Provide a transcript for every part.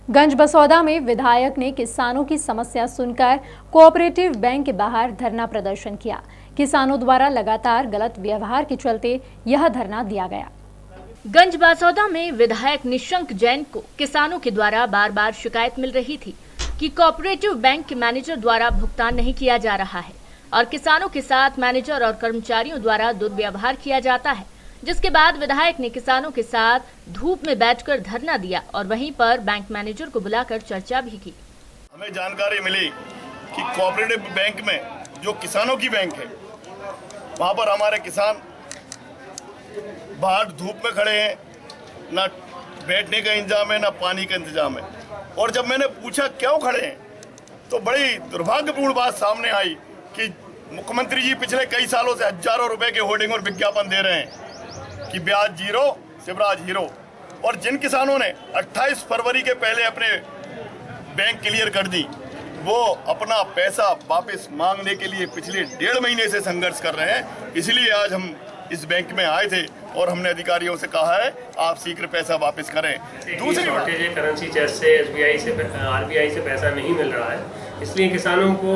गंज बसौदा में विधायक ने किसानों की समस्या सुनकर कोऑपरेटिव बैंक के बाहर धरना प्रदर्शन किया। किसानों द्वारा लगातार गलत व्यवहार के चलते यह धरना दिया गया। गंज बसौदा में विधायक निशंक जैन को किसानों के द्वारा बार बार शिकायत मिल रही थी कि कोऑपरेटिव बैंक के मैनेजर द्वारा भुगतान नहीं किया जा रहा है और किसानों के साथ मैनेजर और कर्मचारियों द्वारा दुर्व्यवहार किया जाता है, जिसके बाद विधायक ने किसानों के साथ धूप में बैठकर धरना दिया और वहीं पर बैंक मैनेजर को बुलाकर चर्चा भी की। हमें जानकारी मिली कि कोऑपरेटिव बैंक में जो किसानों की बैंक है, वहां पर हमारे किसान बाहर धूप में खड़े हैं, ना बैठने का इंतजाम है, ना पानी का इंतजाम है। और जब मैंने पूछा क्यों खड़े हैं, तो बड़ी दुर्भाग्यपूर्ण बात सामने आई कि मुख्यमंत्री जी पिछले कई सालों से हजारों रुपए के होर्डिंग और विज्ञापन दे रहे हैं कि ब्याज जीरो, शिवराज हीरो। और जिन किसानों ने 28 फरवरी के पहले अपने बैंक क्लियर कर दी, वो अपना पैसा वापस मांगने के लिए पिछले 1.5 महीने से संघर्ष कर रहे हैं। इसलिए आज हम इस बैंक में आए थे और हमने अधिकारियों से कहा है आप शीघ्र पैसा वापस करें। दूसरी शॉर्टेज है, करेंसी चेस्ट से, एसबीआई से, आरबीआई से पैसा नहीं मिल रहा है, इसलिए किसानों को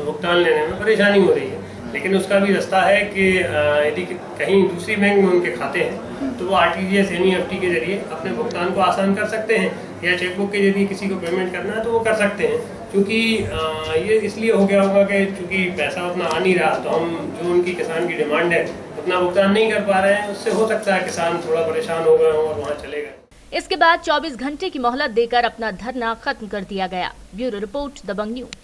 भुगतान लेने में परेशानी हो रही है। लेकिन उसका भी रास्ता है कि यदि कहीं दूसरी बैंक में उनके खाते हैं तो वो आरटीजीएस एनईएफटी के जरिए अपने भुगतान को आसान कर सकते हैं, या चेकबुक के यदि किसी को पेमेंट करना है तो वो कर सकते हैं। क्योंकि ये इसलिए हो गया होगा कि चूँकि पैसा उतना आ नहीं रहा, तो हम जो उनकी किसान की डिमांड है उतना भुगतान नहीं कर पा रहे हैं। उससे हो सकता है किसान थोड़ा परेशान हो गए और वहाँ चले गए। इसके बाद 24 घंटे की मोहलत देकर अपना धरना खत्म कर दिया गया। ब्यूरो रिपोर्ट, दबंग न्यूज।